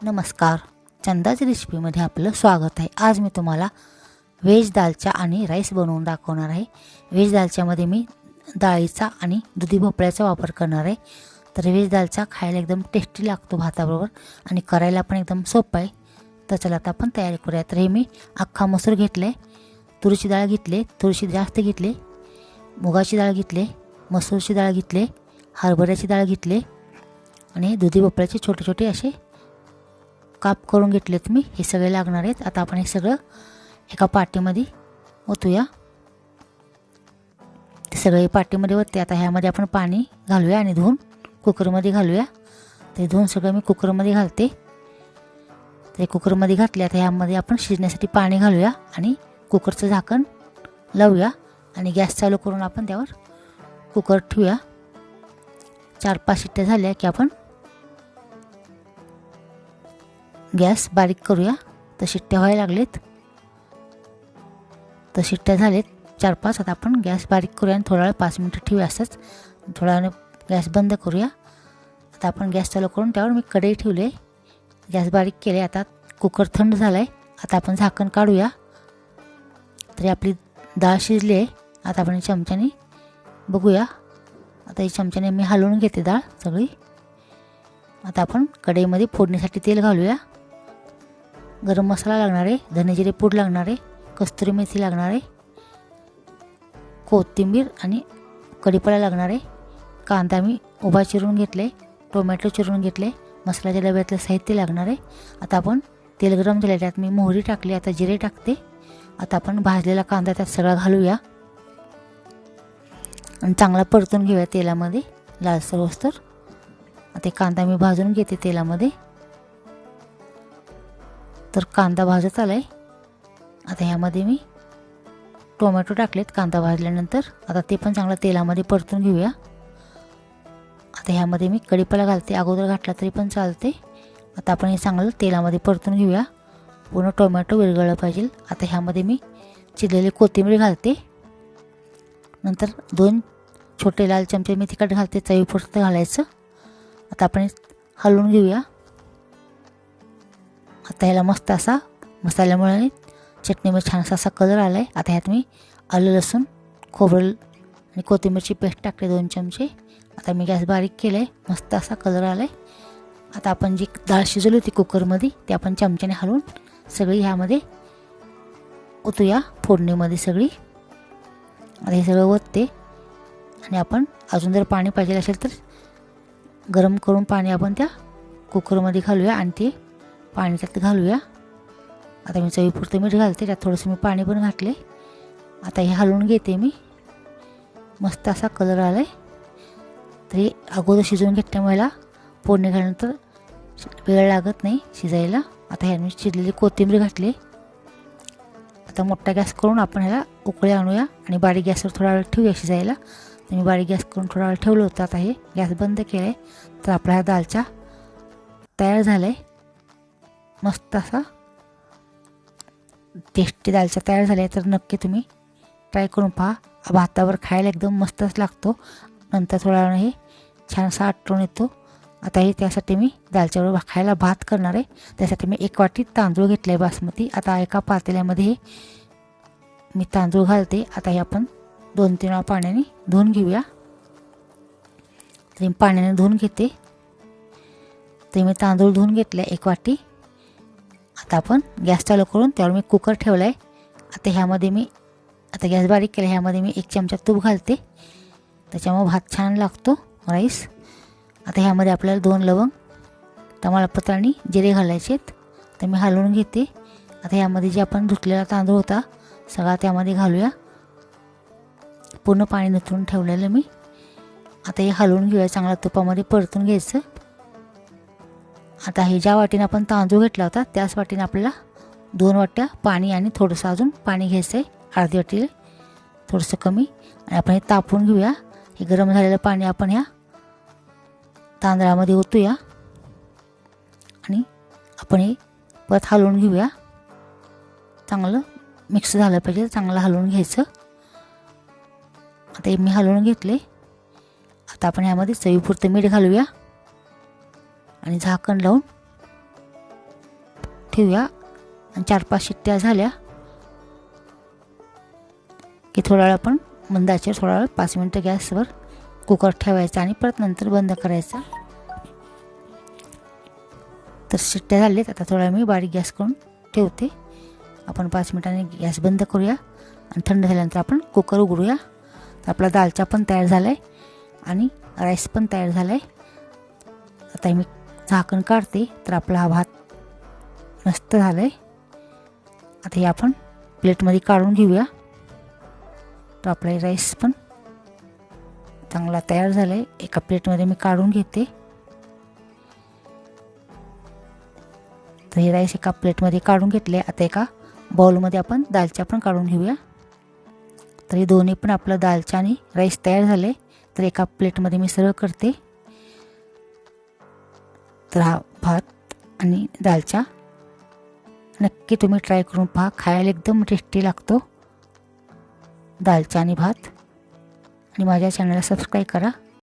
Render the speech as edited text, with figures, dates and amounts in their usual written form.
नमस्कार, चंदाच्या रेसिपीमध्ये आपलं स्वागत आहे। आज मी तुम्हाला व्हेज दालचा आणि राईस बनवून दाखवणार आहे। व्हेज दालच्यामध्ये मी डाळीचा आणि दुधी भोपळ्याचा वापर करणार आहे। तर व्हेज दालचा खायला एकदम टेस्टी लागतो भाताबरोबर आणि करायला पण एकदम सोपं आहे। तर चला आता आपण तयारी करूया। तर हे मी अख्खा मसूर घेतले, तुरीची डाळ घेतली, थोडीशी जास्त घेतली, मुगाची डाळ घेतली, मसूरची डाळ घेतली, हरभऱ्याची डाळ घेतली आणि दुधी भोपळ्याचे छोटे छोटे असे काप करून घेतलेत मी। हे सगळे लागणार आहेत। आता आपण हे सगळं एका पाटीमध्ये ओतूया। ते सगळे पाटीमध्ये ओतते। आता ह्यामध्ये आपण पाणी घालूया आणि धुवून कुकरमध्ये घालूया। ते धुवून सगळं मी कुकरमध्ये घालते। ते कुकरमध्ये घातले। आता ह्यामध्ये आपण शिजण्यासाठी पाणी घालूया आणि कुकरचं झाकण लावूया आणि गॅस चालू करून आपण त्यावर कुकर ठेवूया। 4-5 शिट्ट्या झाल्या की आपण गॅस बारीक करूया। तर शिट्ट्या व्हायला लागलेत, तर शिट्ट्या झालेत 4-5। आता आपण गॅस बारीक करूया आणि थोडा वेळ 5 मिनिटं ठेवूया असंच। थोडा वेळ गॅस बंद करूया। आता आपण गॅस चालू करून त्यावर मी कढई ठेवले, गॅस बारीक केले। आता कुकर थंड झालाय। आता आपण झाकण काढूया। तरी आपली डाळ शिजली आहे। आता आपण चमच्याने बघूया। आता ही चमच्याने मी हलवून घेते डाळ सगळी। आता आपण कढईमध्ये फोडणीसाठी तेल घालूया। गरम मसाला लागणार आहे, धने जिरे पूड लागणार आहे, कस्तुरी मेथी लागणार आहे, कोथिंबीर आणि कढीपत्ता लागणार आहे, कांदा मी उभा चिरून घेतले, टोमॅटो चिरून घेतले, मसाल्याच्या डब्यातलं साहित्य लागणार आहे। आता आपण तेल गरम झाले, त्यात मी मोहरी टाकली, आता जिरे टाकते। आता आपण भाजलेला कांदा त्यात सगळा घालूया आणि चांगला परतून घेऊया तेलामध्ये लालसर होईस्तोवर। आता कांदा मी भाजून घेते तेलामध्ये। तर कांदा भाजत आलाय। आता ह्यामध्ये मी टोमॅटो टाकलेत कांदा भाजल्यानंतर। आता ते पण चांगलं तेलामध्ये परतून घेऊया। आता ह्यामध्ये मी कढीपत्ता घालते, अगोदर घातला तरी पण चालते। आता आपण हे चांगलं तेलामध्ये परतून घेऊया, पूर्ण टोमॅटो विरघळलं पाहिजे। आता ह्यामध्ये मी चिरलेली कोथिंबीर घालते, नंतर 2 छोटे लाल चमचे मी तिखट घालते, चवीपुरतं घालायचं। आता आपण हलवून घेऊया। आता ह्याला मस्त असा मसाल्यामुळे चटणीमध्ये छान असा कलर आला आहे। आता ह्यात मी आलं लसूण खोबरं आणि कोथिंबीरची पेस्ट टाकते 2 चमचे। आता मी गॅस बारीक केला आहे, मस्त असा कलर आला आहे। आता आपण जी डाळ शिजवली होती कुकरमध्ये ती आपण चमच्याने हलवून सगळी ह्यामध्ये ओतूया फोडणीमध्ये सगळी। आता हे सगळं ओतते आणि आपण अजून जर पाणी पाहिजे असेल तर गरम करून पाणी आपण त्या कुकरमध्ये घालूया आणि ते पाणी त्यात घालूया। आता मी चवीपुरतं मीठ घालते, त्यात थोडंसं मी पाणी पण घातले। आता हे हलवून घेते मी, मस्त असा कलर आला आहे। तरी अगोदर शिजवून घेतल्यामुळे फोडणी घातल्यानंतर वेळ लागत नाही शिजायला। आता ह्या मी चिरलेली कोथिंबीर घातली। आता मोठा गॅस करून आपण ह्याला उकळी आणूया आणि बारीक गॅसवर थोडा वेळ ठेवूया शिजायला। तर मी बारीक गॅस करून थोडा वेळ ठेवलं होतं। आता हे गॅस बंद केलं आहे। तर आपला हा दालचा तयार झाला आहे। मस्त असा टेस्टी दालचा तयार झाला आहे। तर नक्की तुम्ही ट्राय करून पहा, भातावर खायला एकदम मस्तच लागतो। नंतर थोडा वेळ हे छान असा आटून येतो। आता हे त्यासाठी मी दालच्यावर खायला भात करणार आहे। त्यासाठी मी 1 वाटी तांदूळ घेतला आहे बासमती। आता एका पातेल्यामध्ये हे मी तांदूळ घालते। आता हे आपण 2-3 वेळा पाण्याने धुवून घेऊया। तर मी पाण्याने धुवून घेते। तर मी तांदूळ धुवून घेतले 1 वाटी। आता आपण गॅस चालू करून त्यावर मी कुकर ठेवला आहे। आता ह्यामध्ये मी आता गॅस बारीक केला, ह्यामध्ये मी 1 चमचा तूप घालते, त्याच्यामुळे भात छान लागतो राईस। आता ह्यामध्ये आपल्याला 2 लवंग, तमालपत्र आणि जिरे घालायचे आहेत। तर मी हलवून घेते। आता ह्यामध्ये जे आपण धुतलेला तांदूळ होता सगळा त्यामध्ये घालूया, पूर्ण पाणी निथळून ठेवलेलं मी। आता हे हलवून घेऊया, चांगला तुपामध्ये परतून घ्यायचं। आता हे ज्या वाटीने आपण तांदूळ घेतला होता त्याच वाटीने आपल्याला 2 वाट्या पाणी आणि थोडंसं अजून पाणी घ्यायचं आहे, अर्धी वाटीला थोडंसं कमी। आणि आपण हे तापवून घेऊया। हे गरम झालेलं पाणी आपण ह्या तांदळामध्ये ओतूया आणि आपण हे परत हलवून घेऊया। चांगलं मिक्स झालं पाहिजे, चांगलं हलवून घ्यायचं। आता हे मी हलवून घेतले। आता आपण ह्यामध्ये चवीपुरतं मीठ घालूया आणि झाकण लावून ठेवूया आणि 4-5 शिट्ट्या झाल्या की थोडा वेळ आपण मंद आचेवर थोडा वेळ 5 मिनिटं गॅसवर कुकर ठेवायचा आणि परत नंतर बंद करायचा. तर शिट्ट्या झाल्यात. आता थोडा मी बारीक गॅस करून ठेवते. आपण 5 मिनिटांनी गॅस बंद करूया आणि थंड झाल्यानंतर आपण कुकर उघडूया. तर आपला दालचा पण तयार झाला आहे आणि राईस पण तयार झाला आहे. आता मी झाकण काढते. तर आपला हा भात मस्त झाला आहे. आता हे आपण प्लेटमध्ये काढून घेऊया. तर आपला राईस पण चांगला तयार झाला आहे. एका प्लेटमध्ये मी काढून घेते. तर हे राईस एका प्लेटमध्ये काढून घेतले. आता एका बाउलमध्ये आपण दालचा पण काढून घेऊया. तर हे दोन्ही पण आपलं दालचा आणि राईस तयार झाले. तर एका प्लेटमध्ये मी सर्व करते. तर हा भात आणि दालचा नक्की तुम्ही ट्राय करून पहा. खायला एकदम टेस्टी लागतो दालचा आणि भात. आणि माझ्या चॅनलला सबस्क्राईब करा.